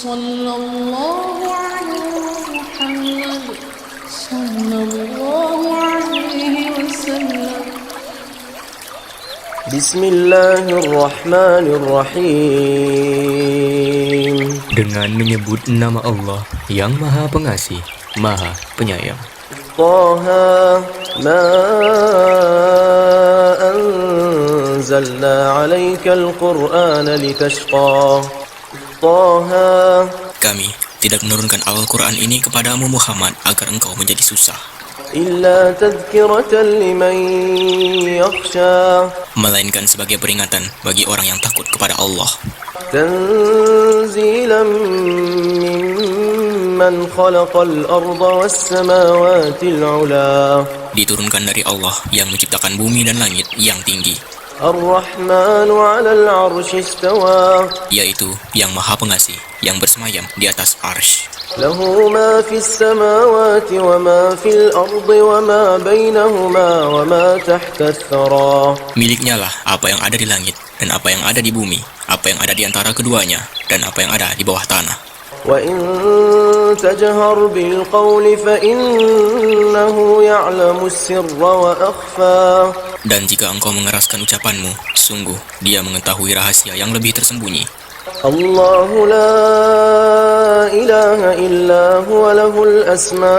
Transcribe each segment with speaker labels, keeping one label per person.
Speaker 1: صلى الله على محمد صلى الله عليه وسلم.
Speaker 2: Bismillahirrahmanirrahim. Dengan menyebut nama Allah yang Maha Pengasih, Maha Penyayang. Taha ma anzalna 'alaikal Qur'ana litashqa. Taha, kami tidak menurunkan Al-Quran ini kepadamu Muhammad agar engkau menjadi susah. Illa tadhkiratan liman yakhsha, melainkan sebagai peringatan bagi orang yang takut kepada Allah. Tanzilan mimman khalaqal arda was samawati al-'ula, diturunkan dari Allah yang menciptakan bumi dan langit yang tinggi. Ar-Rahmanu 'alal 'arsy istawa, yaitu yang Maha Pengasih yang bersemayam di atas arsy. Lahu ma fis samawati wa ma fil ardi wa ma bainahuma wa ma tahta ath-thara, miliknya lah apa yang ada di langit dan apa yang ada di bumi, apa yang ada di antara keduanya dan apa yang ada di bawah tanah. Wa in tajhar bil qawli fa innahu ya'lamu as-sirra wa akhfa, dan jika engkau mengeraskan ucapanmu, sungguh Dia mengetahui rahasia yang lebih tersembunyi. Allahu la ilaha illa huwa lahul asmaul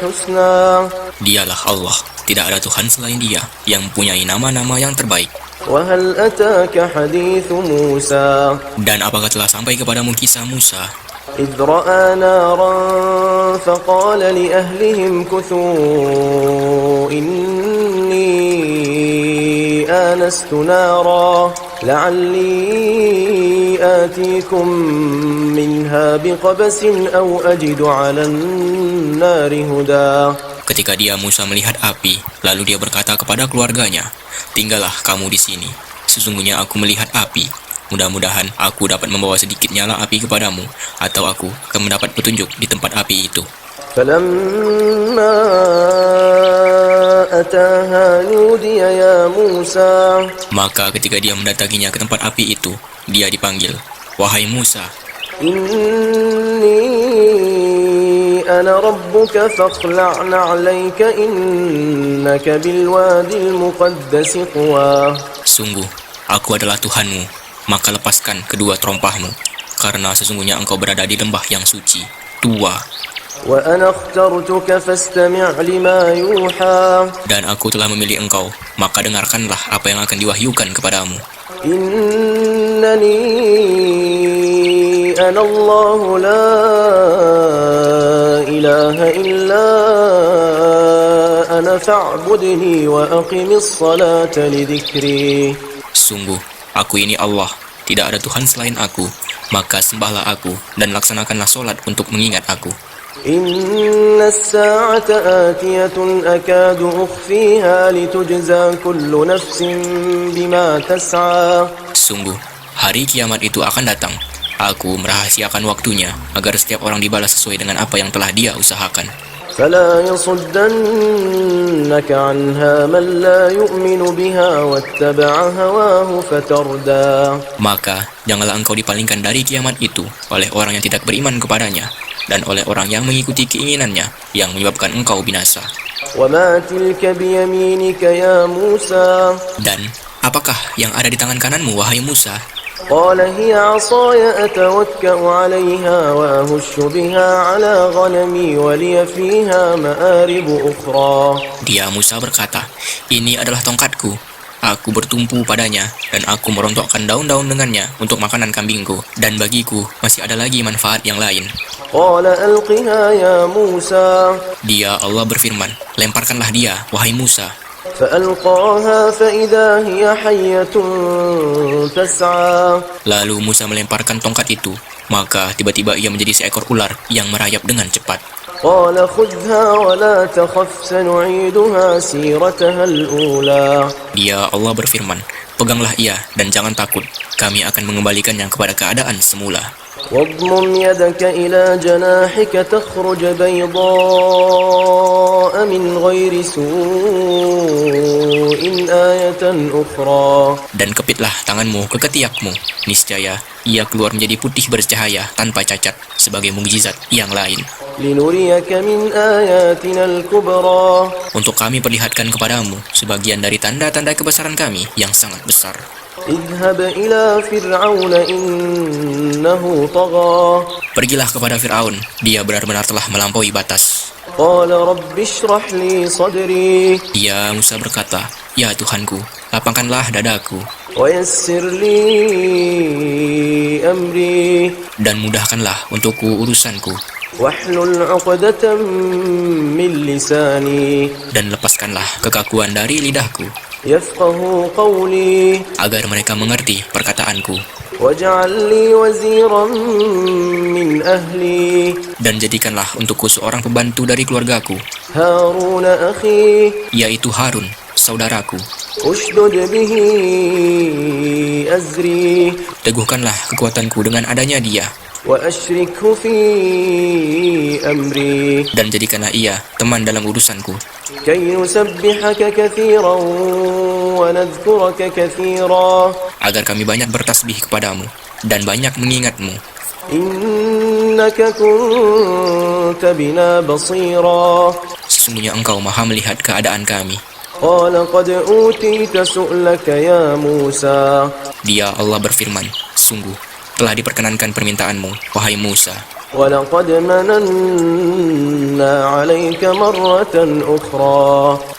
Speaker 2: husna, Dialah Allah, tidak ada Tuhan selain Dia yang mempunyai nama-nama yang terbaik. Wa hal ataka hadithu Musa, dan apakah telah sampai kepadamu kisah Musa? إذ رأى نارا فقال لأهلهم كثوا إني آنست نارا لعلي آتيكم منها بقبس أو أجد على النار هدى. Ketika Musa melihat api, lalu dia berkata kepada keluarganya, "Tinggallah kamu di sini. Sesungguhnya aku melihat api. Mudah-mudahan aku dapat membawa sedikit nyala api kepadamu, atau aku akan mendapat petunjuk di tempat api itu." Falamma ataha nudiya ya Musa, maka ketika dia mendatanginya ke tempat api itu, dia dipanggil, "Wahai Musa, inni ana rabbuka fakhla'na 'alaika innaka bilwadil muqaddasi tuwa." Sungguh, aku adalah Tuhanmu, maka lepaskan kedua terompahmu, karena sesungguhnya engkau berada di lembah yang suci, tua. Wa ana akhtartuka fastami' lima yuha, dan aku telah memilih engkau, maka dengarkanlah apa yang akan diwahyukan kepadamu. Innani ana Allahu la ilaha illa ana fa'budni wa aqimis salata li dzikri. Sungguh, aku ini Allah, tidak ada Tuhan selain aku, maka sembahlah aku dan laksanakanlah solat untuk mengingat aku. Inna as-sa'ata atiyatun akadu ukhfiha litujza kullu nafsin bima tas'a. Sungguh, hari kiamat itu akan datang. Aku merahasiakan waktunya agar setiap orang dibalas sesuai dengan apa yang telah dia usahakan. فلا يصدنك عنها من لا يؤمن بها واتبع هواه فتردى. Maka janganlah engkau dipalingkan dari kiamat itu oleh orang yang tidak beriman kepadanya dan oleh orang yang mengikuti keinginannya yang menyebabkan engkau binasa. وما تلك بيمينك يا موسى, dan apakah yang ada di tangan kananmu wahai Musa? قال هي عصاي أتوكأ عليها وأهش بها على غنمي ولي فيها مآرب أخرى. Dia Musa berkata, "Ini adalah tongkatku. Aku bertumpu padanya dan aku merontokkan daun-daun dengannya untuk makanan kambingku, dan bagiku masih ada lagi manfaat yang lain." قال ألقها يا موسى. Dia Allah berfirman, "Lemparkanlah dia wahai Musa." فألقاها فإذا هي حية تسعى. Lalu Musa melemparkan tongkat itu, maka tiba-tiba ia menjadi seekor ular yang merayap dengan cepat. قال خذها ولا تخف سنعيدها سيرتها الأولى. Dia Allah berfirman, "Peganglah ia dan jangan takut, kami akan mengembalikannya kepada keadaan semula."
Speaker 1: واضمم يدك إلى جناحك تخرج بيضاء من غير سوء آية أخرى.
Speaker 2: Dan kepitlah tanganmu ke ketiakmu. Niscaya ia keluar menjadi putih bercahaya tanpa cacat sebagai mukjizat yang lain.
Speaker 1: لنريك من آياتنا الكبرى.
Speaker 2: Untuk kami perlihatkan kepadamu sebagian dari tanda-tanda kebesaran kami yang sangat besar.
Speaker 1: اذهب إلى فرعون إنه طغى.
Speaker 2: Pergilah kepada Fir'aun, dia benar-benar telah melampaui batas.
Speaker 1: قال رب اشرح لي صدري
Speaker 2: Ya Musa berkata, Ya Tuhanku, lapangkanlah dadaku
Speaker 1: ويسر لي أمري
Speaker 2: dan mudahkanlah untukku urusanku
Speaker 1: واحلل عقدة من لساني
Speaker 2: dan lepaskanlah kekakuan dari lidahku
Speaker 1: يفقه قولي
Speaker 2: agar mereka mengerti perkataanku
Speaker 1: واجعل لي وزيرا من أهلي
Speaker 2: dan jadikanlah untukku seorang pembantu dari keluargaku
Speaker 1: هارون أخي
Speaker 2: yaitu Harun, saudaraku.
Speaker 1: أشدد به أزري
Speaker 2: Teguhkanlah kekuatanku dengan adanya dia
Speaker 1: وأشركه في أمري
Speaker 2: dan jadikanlah ia teman dalam urusanku
Speaker 1: كي نسبحك كثيرا ونذكرك كثيرا
Speaker 2: agar kami banyak bertasbih kepadamu dan banyak mengingatmu.
Speaker 1: إنك كنت بنا بصيرا.
Speaker 2: Sesungguhnya engkau maha melihat keadaan kami.
Speaker 1: قال قد أوتيت سؤلك يا موسى.
Speaker 2: Dia Allah berfirman, sungguh telah diperkenankan permintaanmu, wahai Musa.
Speaker 1: ولقد مننا عليك مرة أخرى.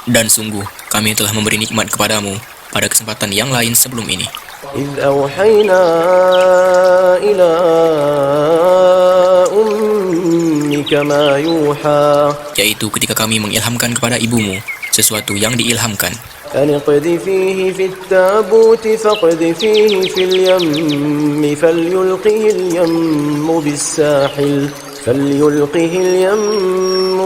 Speaker 2: Dan sungguh kami telah memberi nikmat kepadamu pada kesempatan yang lain sebelum ini.
Speaker 1: إذ أوحينا إلى أمك ما يوحى.
Speaker 2: Yaitu ketika kami mengilhamkan kepada ibumu sesuatu yang diilhamkan.
Speaker 1: أن اقذفيه في التابوت فاقذفيه في اليم فليلقه اليم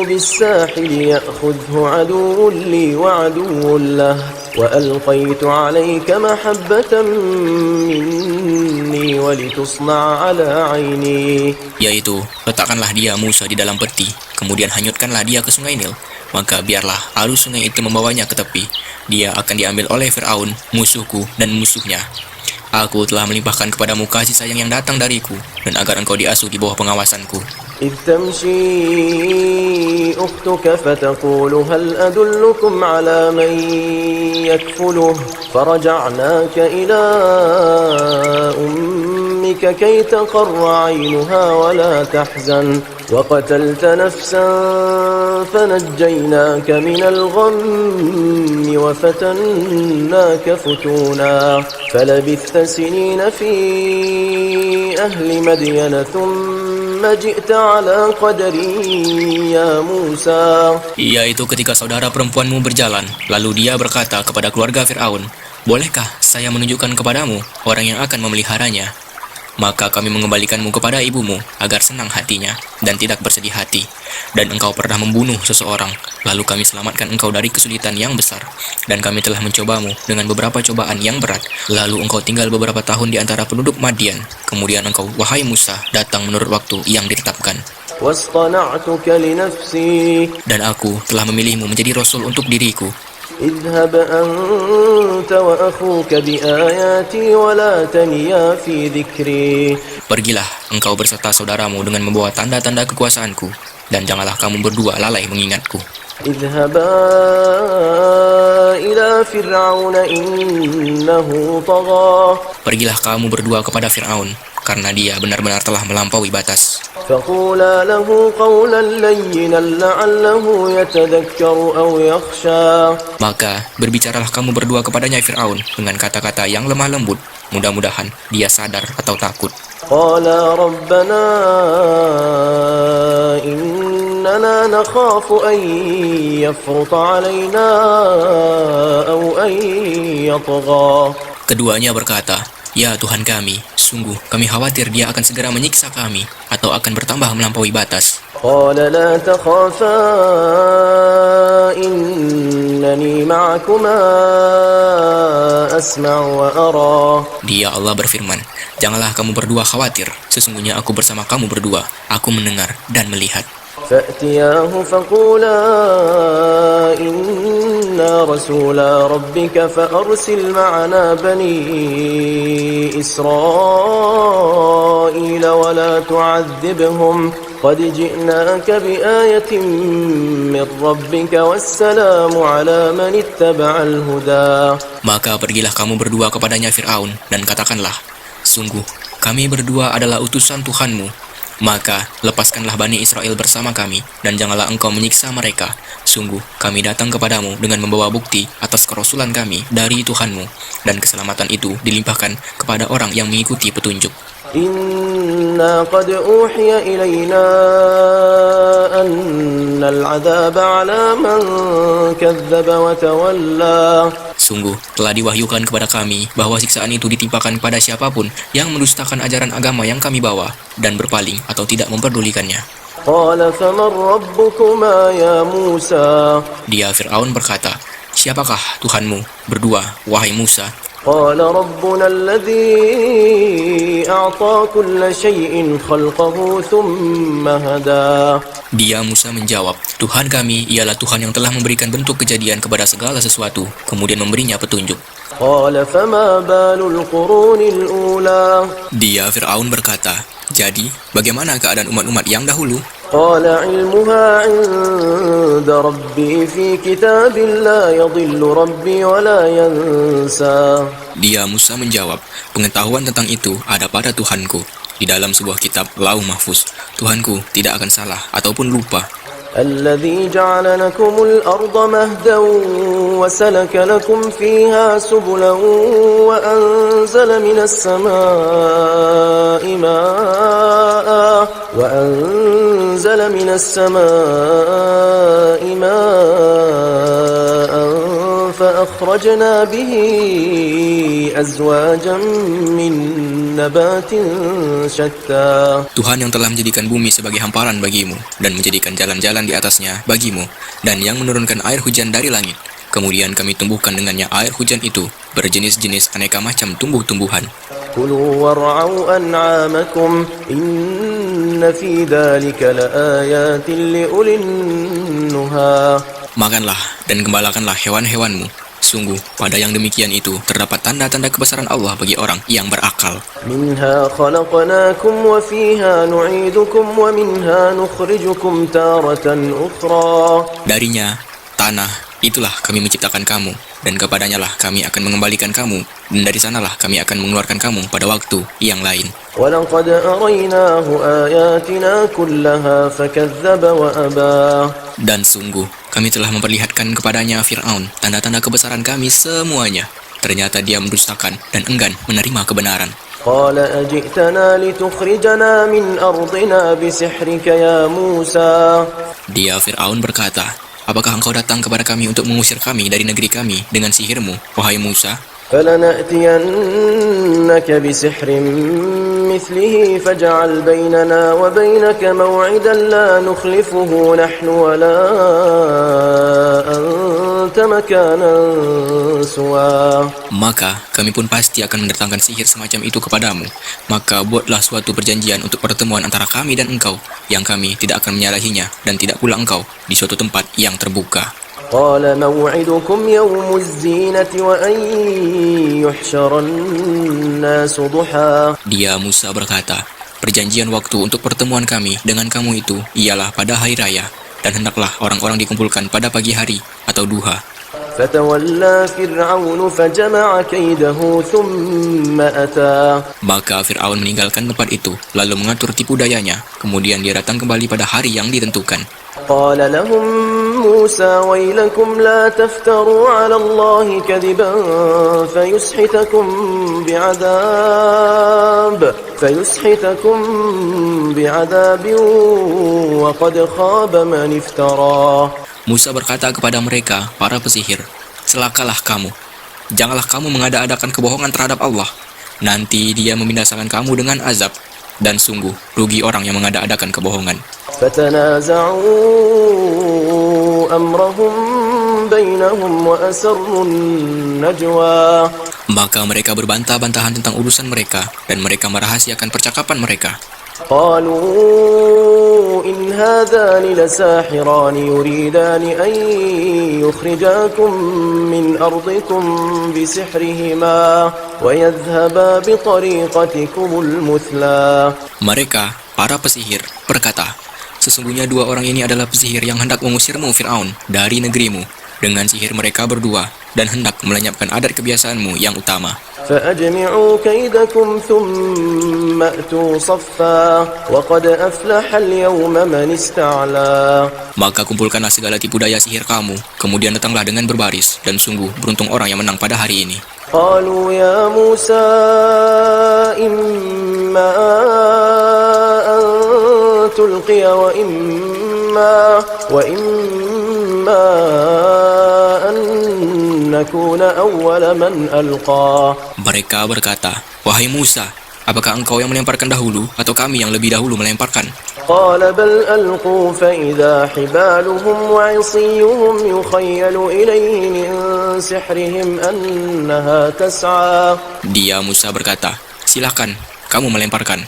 Speaker 1: بالساحل يأخذه عدو لي وعدو له وألقيت عليك محبة مني ولتصنع على عيني.
Speaker 2: Yaitu, letakkanlah dia Musa di dalam peti, kemudian hanyutkanlah dia ke sungai Nil. Maka biarlah arus sungai itu membawanya ke tepi. Dia akan diambil oleh Fir'aun, musuhku dan musuhnya. Aku telah melimpahkan kepadamu kasih sayang yang datang dariku, dan agar engkau diasuh di bawah pengawasanku.
Speaker 1: إذ تمشي أختك فتقول هل أدلكم على من يكفله فرجعناك إلى أمك كي تقر عينها ولا تحزن وقتلت نفسا فنجيناك من الغم وفتناك فتونا فلبثت سنين في أهل مدين ثم جئت على قدري يا موسى.
Speaker 2: Yaitu ketika saudara perempuanmu berjalan, lalu dia berkata kepada keluarga Fir'aun, bolehkah saya menunjukkan kepadamu orang yang akan memeliharanya? Maka kami mengembalikanmu kepada ibumu agar senang hatinya dan tidak bersedih hati. Dan engkau pernah membunuh seseorang, lalu kami selamatkan engkau dari kesulitan yang besar. Dan kami telah mencobamu dengan beberapa cobaan yang berat. Lalu engkau tinggal beberapa tahun di antara penduduk Madian. Kemudian engkau, wahai Musa, datang menurut waktu yang ditetapkan.
Speaker 1: واصطنعتك لنفسي.
Speaker 2: Dan aku telah memilihmu menjadi rasul untuk diriku.
Speaker 1: اذهب أنت وأخوك بآياتي ولا تنيا في ذكري.
Speaker 2: Pergilah engkau berserta saudaramu dengan membawa tanda-tanda kekuasaanku, dan janganlah kamu berdua lalai mengingatku.
Speaker 1: اذهبا إلى فرعون إنه طغى.
Speaker 2: Pergilah kamu berdua kepada Fir'aun, karena dia benar-benar telah melampaui batas.
Speaker 1: فقولا له قولا لينا لعله يتذكر أو يخشى.
Speaker 2: Maka berbicaralah kamu berdua kepadanya Fir'aun dengan kata-kata yang lemah lembut. Mudah-mudahan dia sadar atau takut.
Speaker 1: قالا ربنا إننا نخاف أن يفرط علينا أو أن يطغى.
Speaker 2: Keduanya berkata, Ya Tuhan kami, sungguh kami khawatir dia akan segera menyiksa kami atau akan bertambah melampaui batas.
Speaker 1: قال لا تخافا إنني معكما أسمع وأرى.
Speaker 2: Dia Allah berfirman, Janganlah kamu berdua khawatir. Sesungguhnya aku bersama kamu berdua. Aku mendengar dan melihat.
Speaker 1: فأتياه فقولا إنا رسولا ربك فأرسل معنا بني إسرائيل ولا تعذبهم قد جئناك بآية من ربك والسلام على من اتبع الهدى.
Speaker 2: Maka pergilah kamu berdua kepadanya Fir'aun dan katakanlah, sungguh kami berdua adalah utusan Tuhanmu. Maka lepaskanlah Bani Israel bersama kami, dan janganlah engkau menyiksa mereka. Sungguh, kami datang kepadamu dengan membawa bukti atas kerasulan kami dari Tuhanmu, dan keselamatan itu dilimpahkan kepada orang yang mengikuti petunjuk.
Speaker 1: Inna qad uhiya ilayna anna al-'adhaba 'ala man kadzdzaba wa tawalla.
Speaker 2: Sungguh, telah diwahyukan kepada kami bahwa siksaan itu ditimpakan pada siapapun yang mendustakan ajaran agama yang kami bawa dan berpaling atau tidak memperdulikannya.
Speaker 1: Qala faman rabbukuma ya Musa.
Speaker 2: Dia Fir'aun berkata, siapakah Tuhanmu berdua, wahai Musa?
Speaker 1: Qala rabbuna alladhi a'ta kulla shay'in khalqahu thumma hada.
Speaker 2: Dia Musa menjawab, Tuhan kami ialah Tuhan yang telah memberikan bentuk kejadian kepada segala sesuatu, kemudian memberinya petunjuk.
Speaker 1: Qala fama balul qurunil ula.
Speaker 2: Dia Fir'aun berkata, jadi bagaimana keadaan umat-umat yang dahulu?
Speaker 1: Qala ilmuha 'inda rabbi fi kitabin la yadhillu rabbi wa la yansa.
Speaker 2: Dia Musa menjawab, pengetahuan tentang itu ada pada Tuhanku di dalam sebuah kitab Lauh Mahfuz. Tuhanku tidak akan salah ataupun lupa.
Speaker 1: الذي جعل لكم الأرض مهدا وسلك لكم فيها سبلا وأنزل من السماء ماء فأخرجنا به أزواجا من نبات شتى.
Speaker 2: Tuhan yang telah menjadikan bumi sebagai hamparan bagimu dan menjadikan jalan-jalan di atasnya bagimu, dan yang menurunkan air hujan dari langit. Kemudian kami tumbuhkan dengannya air hujan itu berjenis-jenis aneka macam tumbuh-tumbuhan.
Speaker 1: كلوا وارعوا أنعامكم إن في ذلك لآيات لأولي النهى.
Speaker 2: Makanlah dan gembalakanlah hewan-hewanmu. Sungguh, pada yang demikian itu terdapat tanda-tanda kebesaran Allah bagi orang yang berakal.
Speaker 1: منها خلقناكم وفيها نعيدكم ومنها نخرجكم تارة أخرى.
Speaker 2: Darinya, tanah, itulah kami menciptakan kamu, dan kepadanya lah kami akan mengembalikan kamu, dan dari sanalah kami akan mengeluarkan kamu pada waktu yang lain.
Speaker 1: وَلَقَدْ أَرَيْنَاهُ آيَاتِنَا كُلَّهَا فَكَذَّبَ وَأَبَى. Dan sungguh, kami telah memperlihatkan kepadanya Fir'aun tanda-tanda kebesaran kami semuanya. Ternyata dia mendustakan dan enggan menerima kebenaran. قَالَ أَجِئْتَنَا لِتُخْرِجَنَا مِنْ أَرْضِنَا بِسِحْرِكَ يَا مُوسَى.
Speaker 2: Dia Fir'aun berkata, apakah engkau datang kepada kami untuk mengusir kami dari negeri kami dengan sihirmu, wahai Musa?
Speaker 1: فَلَنَأْتِيَنَّكَ بِسِحْرٍ مِثْلِهِ فَاجْعَلْ بَيْنَنَا وَبَيْنَكَ مَوْعِدًا لَا نُخْلِفُهُ نَحْنُ وَلَا أَنْتَ مَكَانًا سُوًى.
Speaker 2: Maka kami pun pasti akan mendatangkan sihir semacam itu kepadamu. Maka buatlah suatu perjanjian untuk pertemuan antara kami dan engkau, yang kami tidak akan menyalahinya, dan tidak pula engkau di suatu tempat yang terbuka.
Speaker 1: قال موعدكم يوم الزينة وأن يحشر الناس ضحى.
Speaker 2: Dia Musa berkata, perjanjian waktu untuk pertemuan kami dengan kamu itu ialah pada hari raya, dan hendaklah orang-orang dikumpulkan pada pagi hari atau duha.
Speaker 1: فتولى فرعون فجمع كيده ثم أتى.
Speaker 2: Maka Fir'aun meninggalkan tempat itu, lalu mengatur tipu dayanya. Kemudian dia datang kembali pada hari yang ditentukan.
Speaker 1: قال لهم موسى ويلكم لا تفتروا على الله كذبا فيسحتكم بعذاب وقد خاب من افترى.
Speaker 2: Musa berkata kepada mereka, para pesihir, celakalah kamu. Janganlah kamu mengada-adakan kebohongan terhadap Allah. Nanti dia membinasakan kamu dengan azab. Dan sungguh, rugi orang yang mengada-adakan kebohongan.
Speaker 1: فَتَنَازَعُوا أَمْرَهُمْ بَيْنَهُمْ وَأَسَرُّوا النَّجْوَى.
Speaker 2: Maka mereka berbantah-bantahan tentang urusan mereka, dan mereka merahasiakan percakapan mereka.
Speaker 1: قالوا إن هذان لساحران يريدان أن يخرجاكم من أرضكم بسحرهما ويذهبا بطريقتكم المثلى.
Speaker 2: Mereka, para pesihir, berkata, sesungguhnya dua orang ini adalah pesihir yang hendak mengusirmu, Fir'aun, dari negerimu, dengan sihir mereka berdua, dan hendak melenyapkan adat kebiasaanmu yang utama.
Speaker 1: فأجمعوا كيدكم ثم أتوا صفا وقد أفلح اليوم من استعلى.
Speaker 2: Maka kumpulkanlah segala tipu daya sihir kamu, kemudian datanglah dengan berbaris, dan sungguh beruntung orang yang menang pada hari ini.
Speaker 1: قالوا يا موسى إما أن تلقي وإما أن نكون أول من ألقى.
Speaker 2: Mereka berkata, wahai Musa, apakah engkau yang melemparkan dahulu, atau kami yang lebih dahulu melemparkan?
Speaker 1: قال بل ألقوا فإذا حبالهم وعصيهم يخيل إليه من سحرهم أنها تسعى.
Speaker 2: Dia Musa berkata, silakan, kamu melemparkan.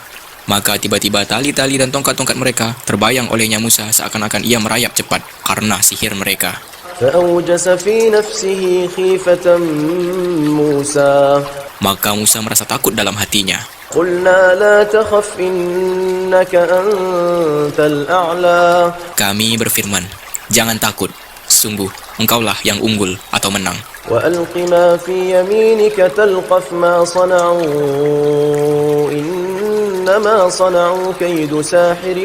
Speaker 2: Maka tiba-tiba tali-tali dan tongkat-tongkat mereka terbayang olehnya Musa seakan-akan ia merayap cepat karena sihir mereka.
Speaker 1: فأوجس في نفسه خيفة موسى.
Speaker 2: Maka Musa merasa takut dalam hatinya.
Speaker 1: قلنا لا تخف إنك أنت الأعلى.
Speaker 2: Kami berfirman, jangan takut, sungguh engkaulah yang unggul atau menang.
Speaker 1: وألق ما في يمينك تلقف ما صنعوا إنما صنعوا كيد ساحر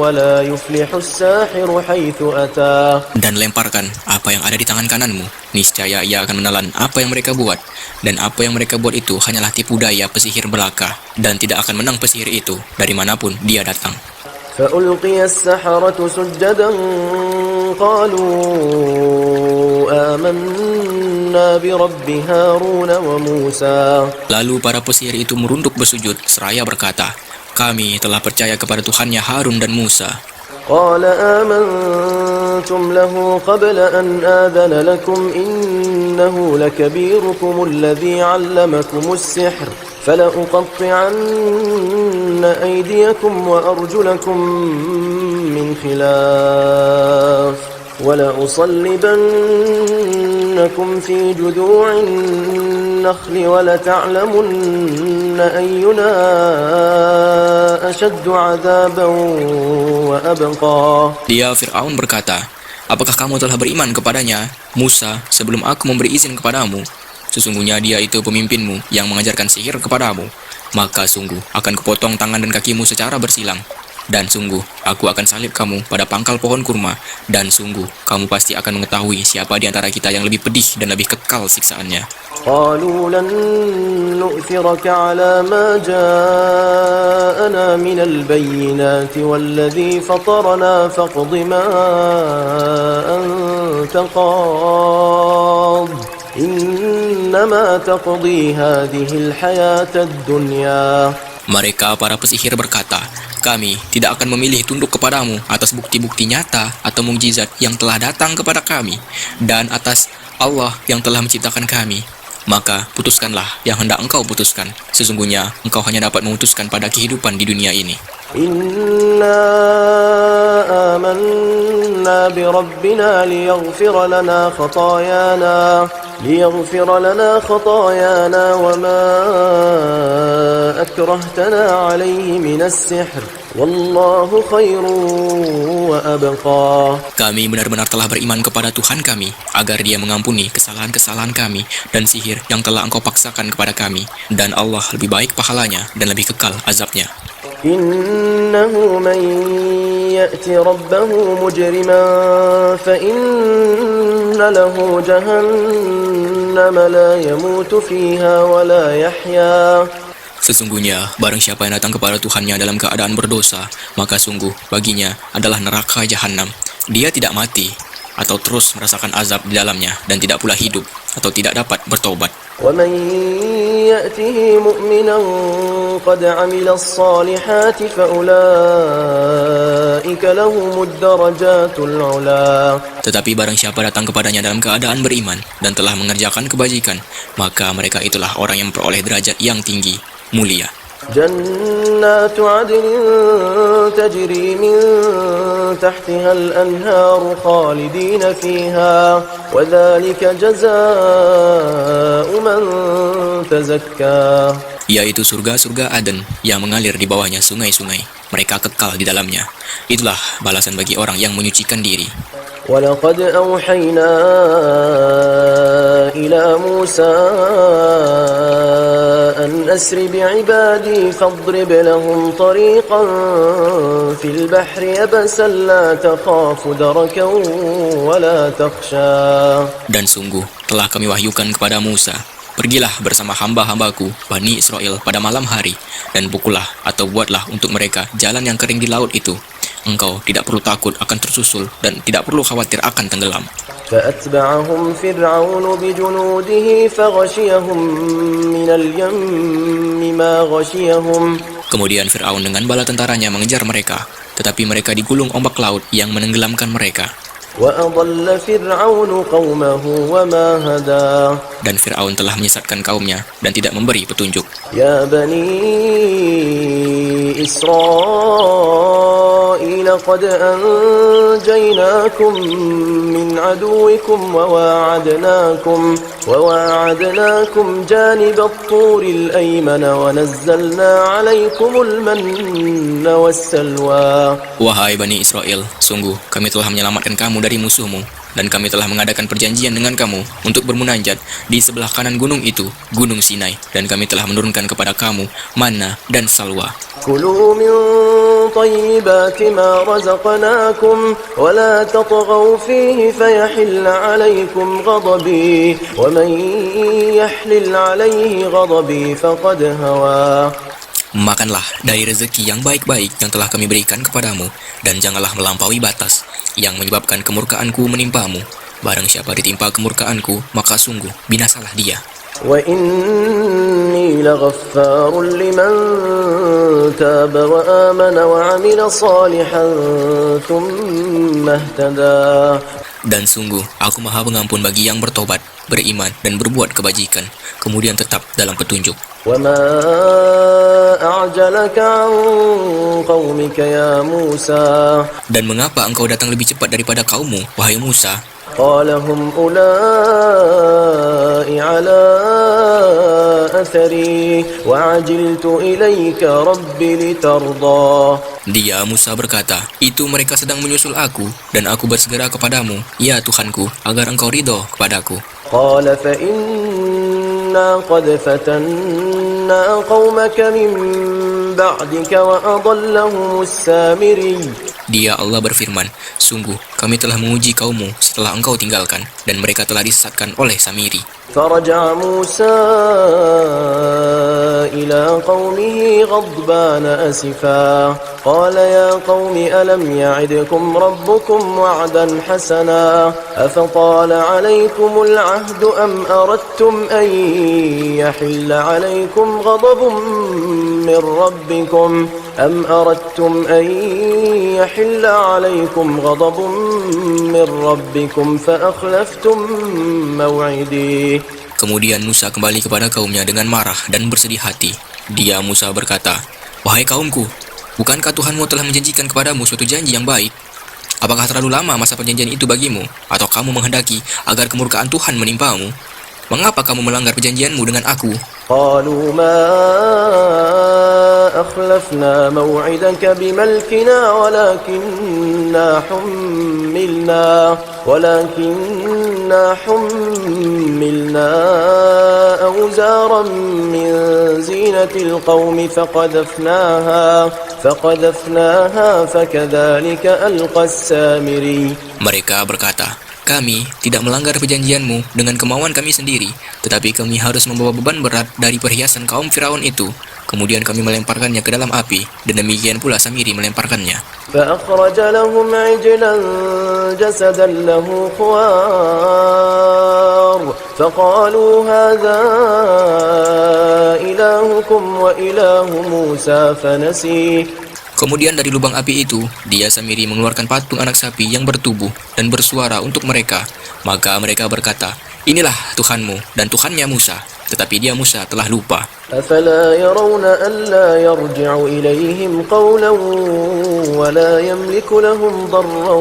Speaker 1: ولا يفلح الساحر حيث أتى.
Speaker 2: Dan lemparkan apa yang ada di tangan kananmu, niscaya ia akan menelan apa yang mereka buat. Dan apa yang mereka buat itu hanyalah tipu daya pesihir belaka, dan tidak akan menang pesihir itu dari manapun dia datang.
Speaker 1: فألقي السحرة سجدا قالوا آمنا برب هارون وموسى.
Speaker 2: Lalu para pesihir itu merunduk bersujud seraya berkata, kami telah percaya kepada Tuhannya Harun dan Musa.
Speaker 1: قال آمنتم له قبل أن آذن لكم إنه لكبيركم الذي علمكم السحر فلأقطعن أيديكم وأرجلكم من خلاف ولأصلبنكم في جذوع النخل ولتعلمن أينا أشد عذابا وأبقى.
Speaker 2: Dia Fir'aun berkata, apakah kamu telah beriman kepadanya, Musa, sebelum aku memberi izin kepadamu? Sesungguhnya dia itu pemimpinmu yang mengajarkan sihir kepadamu. Maka sungguh akan kupotong tangan dan kakimu secara bersilang. Dan sungguh aku akan salib kamu pada pangkal pohon kurma. Dan sungguh kamu pasti akan mengetahui siapa di antara kita yang lebih pedih dan lebih kekal siksaannya.
Speaker 1: قالوا لن نؤثرك على ما جاءنا من البينات والذي فطرنا فاقض ما أنت قاض إنما تقضي هذه الحياة الدنيا.
Speaker 2: Mereka para pesihir berkata, kami tidak akan memilih tunduk kepadamu atas bukti-bukti nyata atau mukjizat yang telah datang kepada kami dan atas Allah yang telah menciptakan kami. Maka putuskanlah yang hendak engkau putuskan. Sesungguhnya engkau hanya dapat memutuskan pada kehidupan di dunia ini.
Speaker 1: Inna amanna bi rabbina liyaghfira lana khatayana wa ma akrahtana alayhi minas sihr wallahu khairu wa abqa.
Speaker 2: Kami benar-benar telah beriman kepada Tuhan kami agar Dia mengampuni kesalahan-kesalahan kami dan sihir yang telah engkau paksakan kepada kami, dan Allah lebih baik pahalanya dan lebih kekal azabnya.
Speaker 1: Innahu man ya'ti rabbahu mujriman fa inna lahu jahannam la yamutu fiha wa la yahya.
Speaker 2: Sesungguhnya, barang siapa yang datang kepada Tuhannya dalam keadaan berdosa, maka sungguh baginya adalah neraka jahanam. Dia tidak mati, atau terus merasakan azab di dalamnya, dan tidak pula hidup, atau tidak dapat bertobat.
Speaker 1: وَمَنْ يَأْتِهِ مُؤْمِنًا قَدْ عَمِلَ الصَّالِحَاتِ فَأُولَٰئِكَ
Speaker 2: أولئك لهم الدرجات العلا.
Speaker 1: Tetapi barang siapa datang kepadanya dalam keadaan beriman dan telah mengerjakan kebajikan, maka mereka itulah orang yang memperoleh derajat yang tinggi, mulia.
Speaker 2: جنات عدن تجري من تحتها الأنهار خالدين فيها وذلك جزاء من تزكى.
Speaker 1: Yaitu surga-surga Aden yang mengalir di bawahnya sungai-sungai. Mereka kekal di dalamnya. Itulah balasan bagi orang yang menyucikan diri.
Speaker 2: ولقد أوحينا إلى موسى أن أسر بعبادي فاضرب لهم طريقا في البحر يبسا لا تخاف دركا ولا تخشى.
Speaker 1: Dan sungguh telah kami wahyukan kepada Musa, pergilah bersama hamba-hambaku Bani Israel pada malam hari, dan pukullah atau buatlah untuk mereka jalan yang kering di laut itu. Engkau tidak perlu takut akan tersusul dan tidak perlu khawatir akan tenggelam.
Speaker 2: فأتبعهم فرعون بجنوده فغشيهم من اليم ما غشيهم.
Speaker 1: Kemudian Fir'aun dengan bala tentaranya mengejar mereka, tetapi mereka digulung ombak laut yang menenggelamkan mereka.
Speaker 2: وأضل فرعون قومه وما هدى.
Speaker 1: Dan Fir'aun telah menyesatkan kaumnya dan tidak memberi petunjuk.
Speaker 2: يا بني إسرائيل قد أنجيناكم من عدوكم وواعدناكم جانب الطور الأيمن ونزلنا عليكم المن والسلوى.
Speaker 1: Wahai Bani Israel, sungguh kami telah menyelamatkan kamu dari musuhmu, dan kami telah mengadakan perjanjian dengan kamu untuk bermunajat di sebelah kanan gunung itu, Gunung Sinai, dan kami telah menurunkan kepada kamu manna dan salwa.
Speaker 2: كلوا من طيبات ما رزقناكم ولا تطغوا فيه فيحل عليكم غضبي ومن يحلل عليه غضبي فقد هوى.
Speaker 1: Makanlah dari rezeki yang baik-baik yang telah kami berikan kepadamu, dan janganlah melampaui batas yang menyebabkan kemurkaanku menimpamu. Barang siapa ditimpa kemurkaanku, maka sungguh binasalah dia.
Speaker 2: وإني لغفار لمن تاب وآمن وعمل صالحا ثم اهتدى.
Speaker 1: Dan sungguh, aku maha pengampun bagi yang bertobat, beriman, dan berbuat kebajikan, kemudian tetap dalam petunjuk.
Speaker 2: وما أعجلك عن قومك يا موسى.
Speaker 1: Dan mengapa engkau datang lebih cepat daripada kaummu, wahai Musa?
Speaker 2: قال هم أولئك على أثري وعجلت إليك رب لترضى.
Speaker 1: Dia, Musa, berkata, itu mereka sedang menyusul aku, dan aku bersegera kepadamu, ya Tuhanku, agar engkau ridho kepadaku.
Speaker 2: قال فإنا قد فتنا قومك من بعدك وأضلهم السامري.
Speaker 1: Dia, Allah, berfirman, sungguh kami telah menguji kaummu setelah engkau tinggalkan, dan mereka telah disesatkan oleh Samiri.
Speaker 2: فرجع موسى إلى قومه غضبان أسفا قال يا قوم ألم يعدكم ربكم وعدا حسنا أفطال عليكم العهد أم أردتم أن يحل عليكم غضب من ربكم فأخلفتم موعدي.
Speaker 1: Kemudian Musa kembali kepada kaumnya dengan marah dan bersedih hati. Dia, Musa, berkata, wahai kaumku, bukankah Tuhanmu telah menjanjikan kepadamu suatu janji yang baik? Apakah terlalu lama masa perjanjian itu bagimu? Atau kamu menghendaki agar kemurkaan Tuhan menimpamu? Mengapa kamu melanggar perjanjianmu dengan aku?
Speaker 2: قالوا ما أخلفنا موعدك بملكنا ولكننا حملنا أوزارا من زينة القوم فقذفناها فكذلك ألقى السامري.
Speaker 1: Mereka berkata, kami tidak melanggar perjanjianmu dengan kemauan kami sendiri, tetapi kami harus membawa beban berat dari perhiasan kaum Firaun itu. Kemudian kami melemparkannya ke dalam api, dan demikian pula Samiri melemparkannya.
Speaker 2: فأخرج لهم عجلا جسدا له خوار فقالوا هذا إلهكم وإله موسى فنسي.
Speaker 1: Kemudian dari lubang api itu, dia Samiri mengeluarkan patung anak sapi yang bertubuh dan bersuara untuk mereka. Maka mereka berkata, inilah Tuhanmu dan Tuhannya Musa. Tetapi dia Musa telah lupa.
Speaker 2: أفلا يرون ألا يرجع إليهم قولا ولا يملك لهم ضرا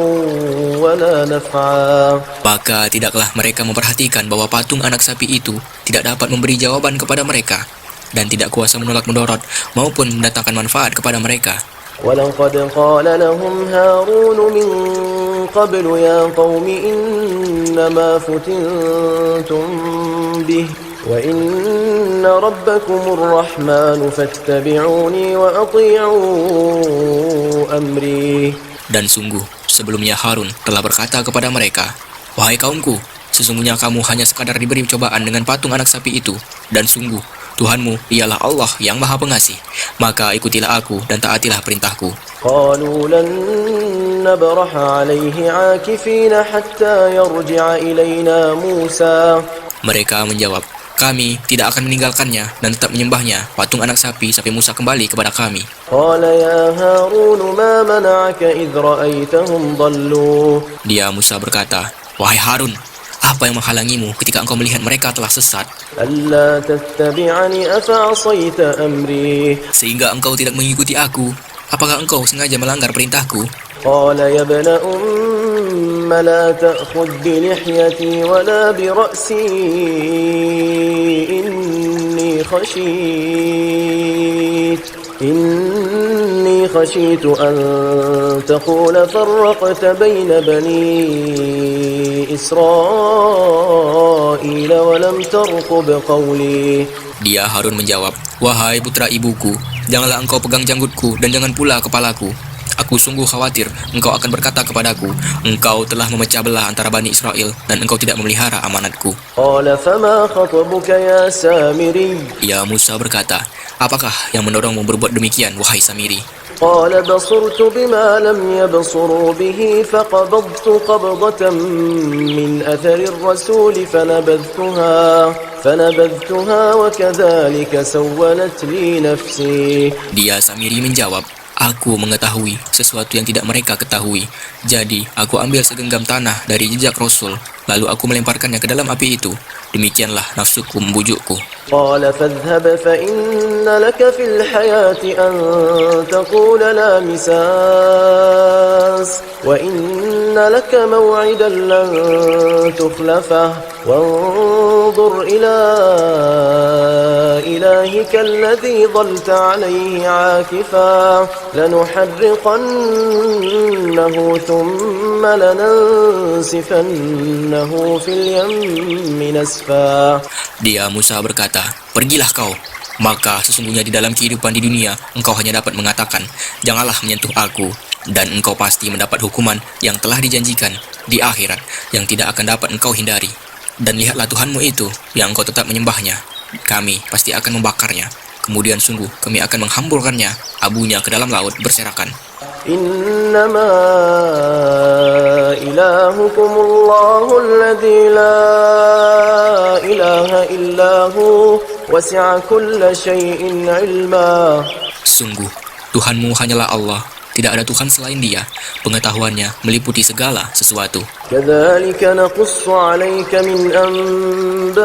Speaker 2: ولا نفعا.
Speaker 1: Maka tidaklah mereka memperhatikan bahwa patung anak sapi itu tidak dapat memberi jawaban kepada mereka dan tidak kuasa menolak mendorot maupun mendatangkan manfaat kepada mereka.
Speaker 2: ولقد قال لهم هارون من قبل يا قوم إنما فتنتم به وإن ربكم الرحمن فاتبعوني وأطيعوا أمري.
Speaker 1: Dan sungguh, sebelumnya Harun telah berkata kepada mereka, wahai kaumku, sesungguhnya kamu hanya sekadar diberi cobaan dengan patung anak sapi itu, dan sungguh, Tuhanmu ialah Allah yang Maha Pengasih. Maka ikutilah aku dan taatilah perintahku.
Speaker 2: قالوا لن نبرح عليه عاكفين حتى يرجع إلينا موسى.
Speaker 1: Mereka menjawab, kami tidak akan meninggalkannya dan tetap menyembahnya, patung anak sapi, sampai Musa kembali kepada kami.
Speaker 2: قال يا هارون ما منعك إذ رأيتهم ضلوا.
Speaker 1: Dia Musa berkata, wahai Harun, apa yang menghalangimu ketika engkau melihat mereka telah sesat,
Speaker 2: ألا تتبعني أفعصيت أمري.
Speaker 1: sehingga engkau tidak mengikuti aku? Apakah engkau sengaja melanggar perintahku?
Speaker 2: قال يا ابن أم لا تأخذ بلحيتي ولا برأسي إني خشيت أن تقول فرقت بين بني إسرائيل ولم ترقب قولي.
Speaker 1: Dia Harun menjawab, wahai putra ibuku, janganlah engkau pegang janggutku dan jangan pula kepalaku. Aku sungguh khawatir engkau akan berkata kepadaku, engkau telah memecah belah antara Bani Israel dan engkau tidak memelihara amanatku.
Speaker 2: قال فما خطبك يا سامري.
Speaker 1: Ya Musa berkata, apakah yang mendorongmu berbuat demikian, wahai Samiri?
Speaker 2: قال بصرت بما لم يبصروا به فقبضت قبضة من أثر الرسول فنبذتها وكذلك سولت لي نفسي.
Speaker 1: Dia Samiri menjawab, aku mengetahui sesuatu yang tidak mereka ketahui. Jadi aku ambil segenggam tanah dari jejak Rasul, lalu aku melemparkannya ke dalam api itu. Demikianlah nafsuku membujukku.
Speaker 2: قال فاذهب فإن لك في الحياة أن تقول لا مساس وإن لك موعدا لن تخلفه وانظر إلى إلهك الذي ظلت عليه عاكفا لنحرقنه ثم لننسفنه في اليم نسفا.
Speaker 1: Dia Musa berkata, pergilah kau. Maka sesungguhnya di dalam kehidupan di dunia, engkau hanya dapat mengatakan, janganlah menyentuh aku. Dan engkau pasti mendapat hukuman yang telah dijanjikan di akhirat, yang tidak akan dapat engkau hindari. Dan lihatlah Tuhanmu itu, yang engkau tetap menyembahnya. Kami pasti akan membakarnya. Kemudian sungguh kami akan menghamburkannya, abunya ke dalam laut berserakan.
Speaker 2: إنما إلهكم الله الذي لا إله إلا هو وسع كل شيء علما.
Speaker 1: Sungguh, Tuhanmu hanyalah Allah, tidak ada Tuhan selain Dia. Pengetahuannya meliputi segala sesuatu.
Speaker 2: كذلك نقص عليك من أنباء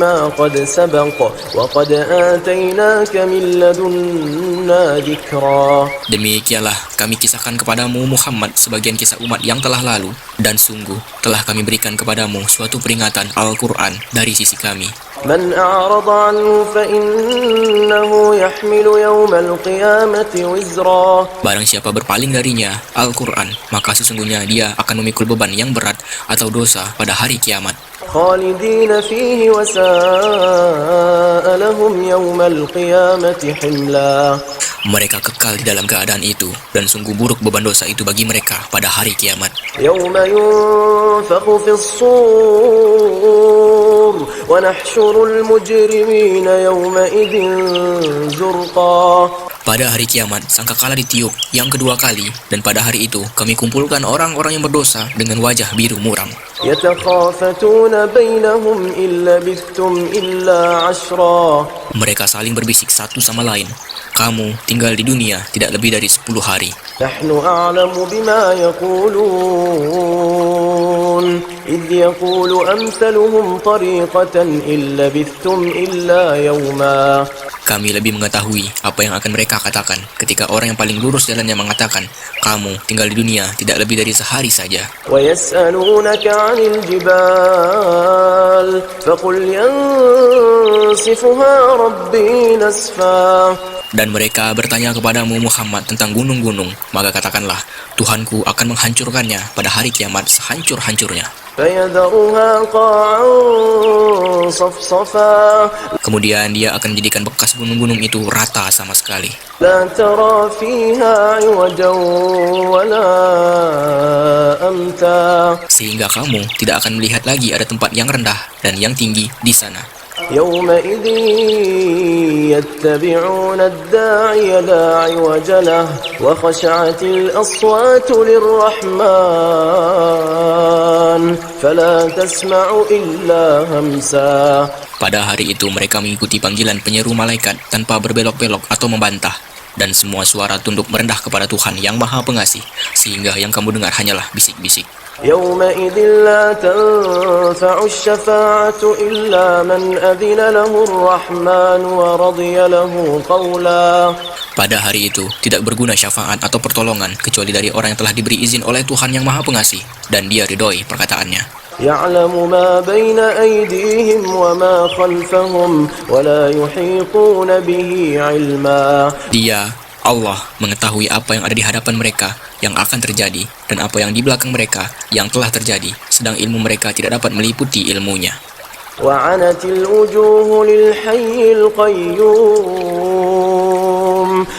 Speaker 2: ما قد سبق وقد آتيناك من لدنا ذكرا.
Speaker 1: Demikianlah kami kisahkan kepadamu Muhammad sebagian kisah umat yang telah lalu, dan sungguh telah kami berikan kepadamu suatu peringatan Al-Quran dari sisi kami.
Speaker 2: من أعرض عنه فإنه يحمل يوم القيامة وزرا.
Speaker 1: Barang siapa berpaling darinya, Al-Quran, maka sesungguhnya dia akan memikul beban yang berat atau dosa pada hari kiamat.
Speaker 2: خالدين فيه وساء لهم يوم القيامة حملا.
Speaker 1: Mereka kekal di dalam keadaan itu, dan sungguh buruk beban dosa itu bagi mereka pada hari kiamat.
Speaker 2: يوم ينفخ في الصور
Speaker 3: الزبر ونحشر المجرمين يومئذ زرقا.
Speaker 2: Pada hari kiamat, sangkakala ditiup yang kedua kali, dan pada hari itu kami kumpulkan orang-orang yang berdosa dengan wajah biru muram.
Speaker 3: يتخافتون بينهم إن لبثتم إلا عشرا.
Speaker 2: Mereka saling berbisik satu sama lain. Kamu tinggal di dunia tidak lebih dari 10 hari.
Speaker 3: نحن أعلم بما يقولون إذ يقول أمثلهم طريقة إن لبثتم إلا يوما.
Speaker 2: Kami lebih mengetahui apa yang akan mereka katakan ketika orang yang paling lurus jalannya mengatakan, kamu tinggal di dunia tidak lebih dari sehari saja.
Speaker 3: ويسألونك عن الجبال فقل ينسفها ربي نسفا.
Speaker 2: Dan mereka bertanya kepadamu Muhammad tentang gunung-gunung, maka katakanlah, Tuhanku akan menghancurkannya pada hari kiamat sehancur-hancurnya.
Speaker 3: فيذرها قاعا صفصفا.
Speaker 2: Kemudian dia akan menjadikan bekas gunung-gunung itu rata sama sekali.
Speaker 3: لا ترى فيها عوجا ولا أمتا.
Speaker 2: Sehingga kamu tidak akan melihat lagi ada tempat yang rendah dan yang tinggi di sana.
Speaker 3: يومئذ يتبعون الداعي لا عوج له وخشعت الأصوات للرحمن فلا تسمع إلا همسا.
Speaker 2: Pada hari itu mereka mengikuti panggilan penyeru malaikat tanpa berbelok-belok atau membantah, dan semua suara tunduk merendah kepada Tuhan yang Maha Pengasih, sehingga yang kamu dengar hanyalah bisik-bisik.
Speaker 3: يومئذ لا تنفع الشفاعة إلا من أذن له الرحمن ورضي له قولا.
Speaker 2: Pada hari itu tidak berguna syafaat atau pertolongan kecuali dari orang yang telah diberi izin oleh Tuhan yang Maha Pengasih dan dia ridhoi perkataannya.
Speaker 3: يعلم ما بين أيديهم وما خلفهم ولا يحيطون به علما.
Speaker 2: Dia, Allah, mengetahui apa yang ada di hadapan mereka yang akan terjadi dan apa yang di belakang mereka yang telah terjadi, sedang ilmu mereka tidak dapat meliputi ilmunya.
Speaker 3: وعنت الوجوه للحي القيوم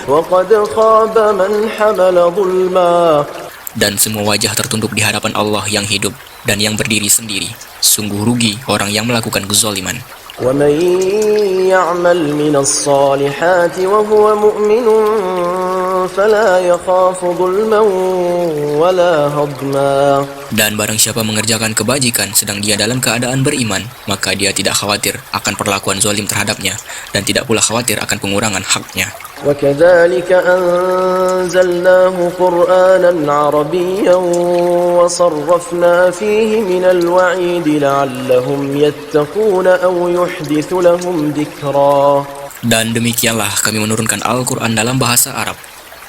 Speaker 3: وقد خاب من حمل ظلما.
Speaker 2: Dan semua wajah tertunduk di hadapan Allah yang hidup dan yang berdiri sendiri. Sungguh rugi orang yang melakukan kezaliman.
Speaker 3: ومن يعمل من الصالحات وهو مؤمن فلا يخاف ظلما ولا هضما.
Speaker 2: Dan barang siapa mengerjakan kebajikan sedang dia dalam keadaan beriman, maka dia tidak khawatir akan perlakuan zalim terhadapnya dan tidak pula khawatir akan pengurangan haknya.
Speaker 3: وكذلك أنزلناه قرآنا عربيا وصرفنا فيه من الوعيد لعلهم يتقون أو يحدث لهم ذكرا.
Speaker 2: Dan demikianlah kami menurunkan Al-Quran dalam bahasa Arab,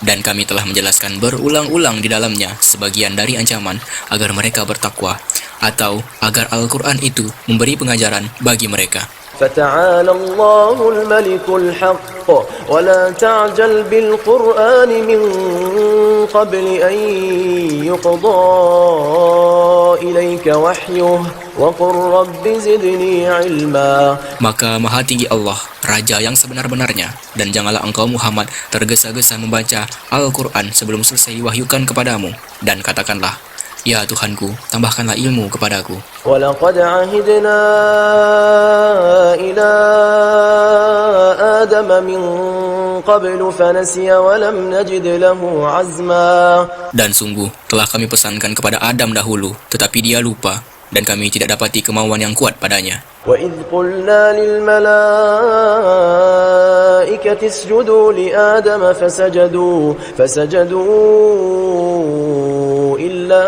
Speaker 2: dan kami telah menjelaskan berulang-ulang di dalamnya sebagian dari ancaman agar mereka bertakwa, atau agar Al-Quran itu memberi pengajaran bagi mereka.
Speaker 3: فتعالى الله الملك الحق ولا تعجل بالقرآن من قبل أن يقضى إليك وحيه وقل رب زدني علما.
Speaker 2: Maka Maha Tinggi Allah, Raja yang sebenar-benarnya, dan janganlah engkau Muhammad tergesa-gesa membaca Al-Quran sebelum selesai diwahyukan kepadamu, dan katakanlah, Ya Tuhanku, tambahkanlah ilmu kepadaku.
Speaker 3: وَلَقَدْ عَهِدْنَا إِلَىٰ آدَمَ مِنْ قَبْلُ فَنَسِيَ وَلَمْ نَجِدْ لَهُ عَزْمًا.
Speaker 2: Dan sungguh telah kami pesankan kepada Adam dahulu, tetapi dia lupa, dan kami tidak dapati kemauan yang kuat padanya.
Speaker 3: وَإِذْ قُلْنَا لِلْمَلَائِكَةِ اسْجُدُوا لِآدَمَ فَسَجَدُوا إِلَّا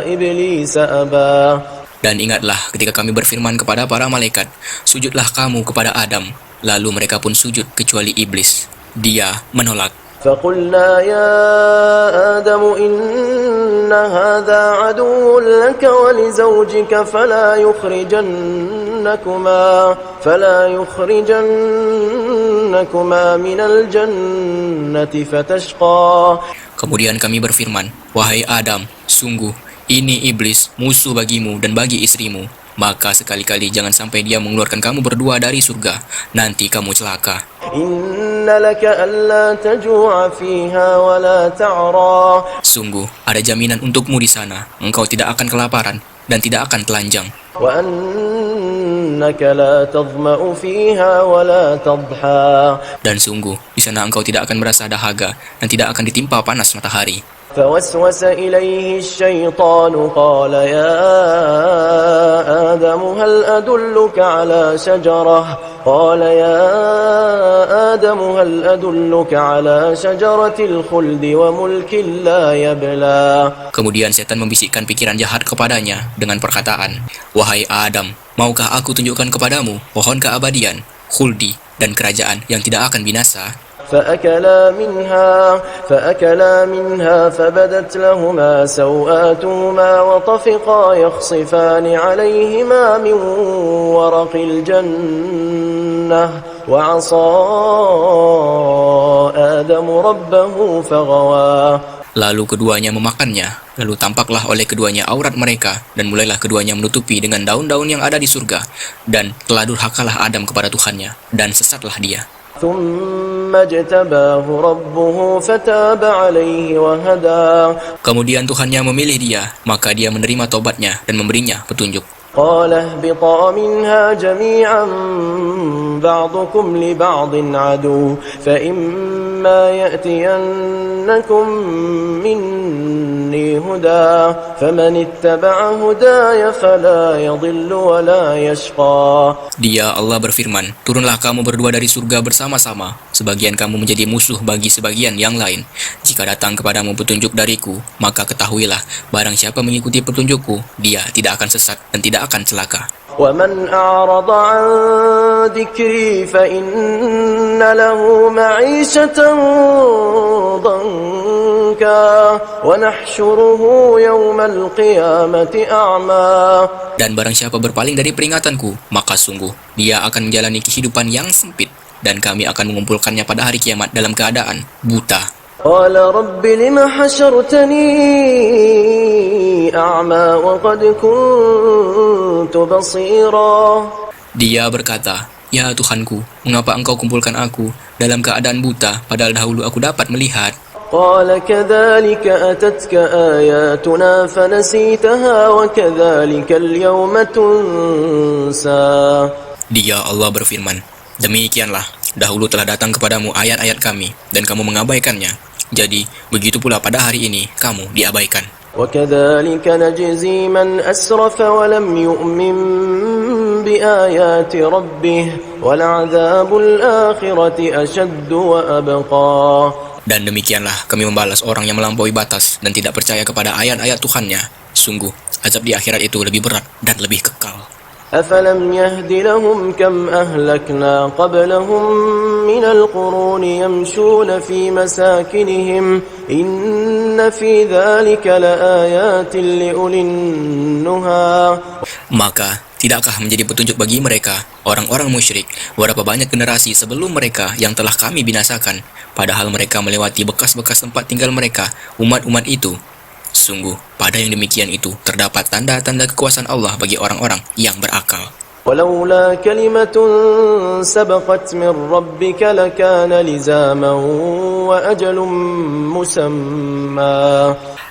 Speaker 3: إِبْلِيسَ أَبَى.
Speaker 2: Dan ingatlah ketika kami berfirman kepada para malaikat, sujudlah kamu kepada Adam, lalu mereka pun sujud kecuali iblis. Dia menolak.
Speaker 3: فَقُلْنَا يَا آدَمُ إِنَّ هَذَا عَدُوٌّ لَكَ وَلِزَوْجِكَ فَلَا يُخْرِجَنَّكُمَا مِنَ الْجَنَّةِ فَتَشْقَى.
Speaker 2: Kemudian kami berfirman, Wahai Adam, sungguh ini iblis musuh bagimu dan bagi istrimu. Maka sekali-kali jangan sampai dia mengeluarkan kamu berdua dari surga. Nanti kamu celaka.
Speaker 3: إِنَّ لَكَ أَلَّا تَجُوعَ فِيهَا وَلَا تَعْرَى.
Speaker 2: Sungguh ada jaminan untukmu di sana. Engkau tidak akan kelaparan dan tidak akan telanjang.
Speaker 3: وأنك لا تظمأ فيها ولا تضحى
Speaker 2: Dan sungguh, di sana engkau tidak akan merasa dahaga dan tidak akan ditimpa panas matahari.
Speaker 3: فوسوس إليه الشيطان قال يا آدم هل أدلك على شجرة قال يا آدم هل أدلك على شجرة الخلد وملك لا يبلى.
Speaker 2: Kemudian setan membisikkan pikiran jahat kepadanya dengan perkataan, "Wahai Adam, maukah aku tunjukkan kepadamu pohon keabadian, khuldi, dan kerajaan yang tidak akan binasa?"
Speaker 3: فأكلا منها فبدت لهما سوآتهما وطفقا يخصفان عليهما من ورق الجنة وعصى آدم ربه فغوى.
Speaker 2: Lalu keduanya memakannya, lalu tampaklah oleh keduanya aurat mereka, dan mulailah keduanya menutupi dengan daun-daun yang ada di surga, dan telah durhakalah Adam kepada Tuhannya, dan sesatlah dia.
Speaker 3: ثم اجتباه ربه فتاب عليه وهدى.
Speaker 2: Kemudian Tuhannya memilih dia, maka dia menerima taubatnya dan memberinya petunjuk.
Speaker 3: قال اهبطا منها جميعا بعضكم لبعض عدو فإما يأتينكم مني هدى فمن اتبع هداي فلا يضل ولا يشقى.
Speaker 2: Dia Allah berfirman, turunlah kamu berdua dari surga bersama-sama, sebagian kamu menjadi musuh bagi sebagian yang lain. Jika datang kepadamu petunjuk dariku, maka ketahuilah, barang siapa mengikuti petunjukku, dia tidak akan sesat dan tidak akan celaka.
Speaker 3: ومن أعرض عن ذكري فإن له معيشة ضنكا ونحشره يوم القيامة أعمى.
Speaker 2: Dan barang siapa berpaling dari peringatanku, maka sungguh dia akan menjalani kehidupan yang sempit, dan kami akan mengumpulkannya pada hari kiamat dalam keadaan buta.
Speaker 3: قال رب لم حشرتني أعمى وقد كنت بصيرا.
Speaker 2: Dia berkata, "Ya Tuhanku, mengapa engkau kumpulkan aku dalam keadaan buta, padahal dahulu aku dapat melihat?"
Speaker 3: قال كذلك أتتك آياتنا فنسيتها وكذلك اليوم تنسى.
Speaker 2: Dia Allah berfirman, "Demikianlah, dahulu telah datang kepadamu ayat-ayat kami, dan kamu mengabaikannya. Jadi, begitu pula pada hari ini, kamu diabaikan."
Speaker 3: وكذلك نجزي من أسرف ولم يؤمن بآيات ربه ولعذاب الآخرة أشد وأبقى.
Speaker 2: Dan demikianlah kami membalas orang yang melampaui batas dan tidak percaya kepada ayat-ayat Tuhannya. Sungguh, azab di akhirat itu lebih berat dan lebih kekal.
Speaker 3: أفلم يهد لهم كم أهلكنا قبلهم من القرون يمشون في مساكنهم إن في ذلك لآيات لأولي النهى.
Speaker 2: Maka, tidakkah menjadi petunjuk bagi mereka, orang-orang musyrik, berapa banyak generasi sebelum mereka yang telah kami binasakan, padahal mereka melewati bekas-bekas tempat tinggal mereka, umat-umat itu. Sungguh, pada yang demikian itu terdapat tanda-tanda kekuasaan Allah bagi orang-orang yang berakal.
Speaker 3: ولولا كلمة سبقت من ربك لكان لزاما وأجل مسمى.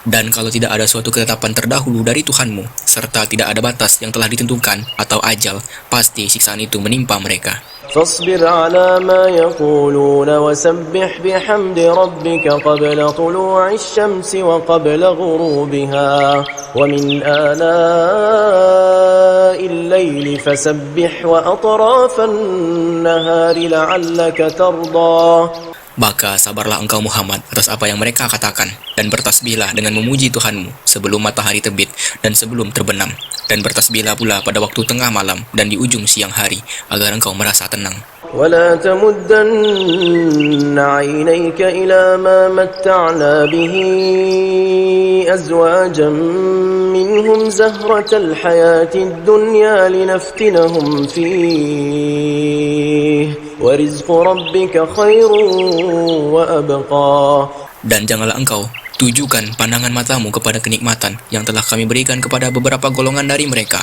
Speaker 2: Dan kalau tidak ada suatu ketetapan terdahulu dari Tuhanmu, serta tidak ada batas yang telah ditentukan atau ajal, pasti siksaan itu menimpa mereka.
Speaker 3: فاصبر على ما يقولون وسبح بحمد ربك قبل طلوع الشمس وقبل غروبها ومن آناء الليل فسبح وأطراف النهار لعلك ترضى.
Speaker 2: Maka sabarlah engkau Muhammad atas apa yang mereka katakan, dan bertasbihlah dengan memuji Tuhanmu sebelum matahari terbit dan sebelum terbenam, dan bertasbihlah pula pada waktu tengah malam dan di ujung siang hari, agar engkau merasa tenang.
Speaker 3: ولا تمدن عينيك إلى ما متعنا به أزواجا منهم زهرة الحياة الدنيا لنفتنهم فيه ورزق ربك خير وأبقى.
Speaker 2: Dan janganlah engkau tujukan pandangan matamu kepada kenikmatan yang telah kami berikan kepada beberapa golongan dari mereka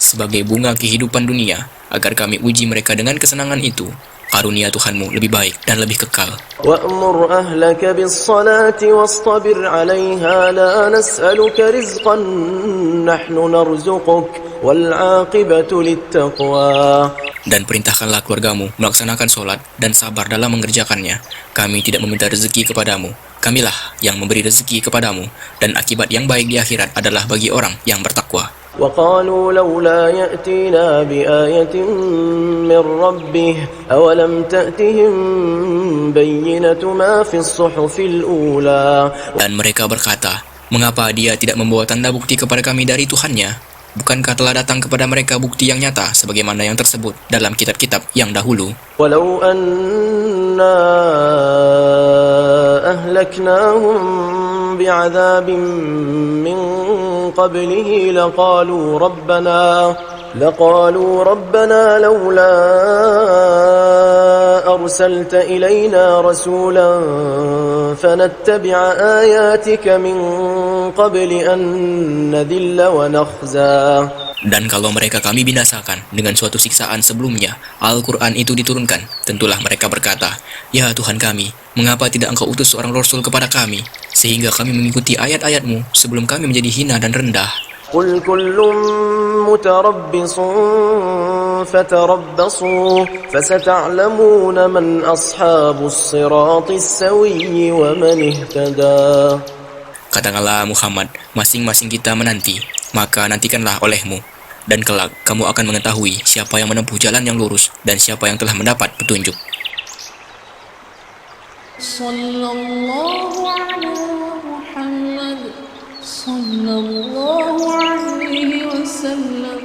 Speaker 2: sebagai bunga kehidupan dunia, agar kami uji mereka dengan kesenangan itu. karunia Tuhanmu lebih baik dan lebih kekal.
Speaker 3: وأمر أهلك بالصلاة واصطبر عليها لا نسألك رزقا نحن نرزقك والعاقبة للتقوى.
Speaker 2: Dan perintahkanlah keluargamu melaksanakan sholat dan sabar dalam mengerjakannya. Kami tidak meminta rezeki kepadamu. Kamilah yang memberi rezeki kepadamu. Dan akibat yang baik di akhirat adalah bagi orang yang bertakwa.
Speaker 3: وقالوا لولا يأتينا بآية من ربه أولم تأتهم بينة ما في الصحف الأولى.
Speaker 2: Dan mereka berkata, mengapa dia tidak membawa tanda bukti kepada kami dari Tuhannya? Bukankah telah datang kepada mereka bukti yang nyata sebagaimana yang tersebut dalam kitab-kitab yang dahulu?
Speaker 3: ولو أنا أهلكناهم بعذاب من قبله لقالوا ربنا لولا أرسلت إلينا رسولا فنتبع آياتك من قبل أن نذل ونخزى.
Speaker 2: Dan kalau mereka kami binasakan dengan suatu siksaan sebelumnya, Al-Quran itu diturunkan, tentulah mereka berkata, Ya Tuhan kami, mengapa tidak Engkau utus seorang Rasul kepada kami, sehingga kami mengikuti ayat-ayat-Mu sebelum kami menjadi hina dan rendah.
Speaker 3: قل كل متربص فتربصوا فستعلمون من أصحاب الصراط السوي ومن اهتدى.
Speaker 2: Katakanlah Muhammad, masing-masing kita menanti, maka nantikanlah olehmu. Dan kelak kamu akan mengetahui siapa yang menempuh jalan yang lurus dan siapa yang telah mendapat petunjuk.
Speaker 4: Sallallahu ala Muhammad sallallahu alaihi wasallam.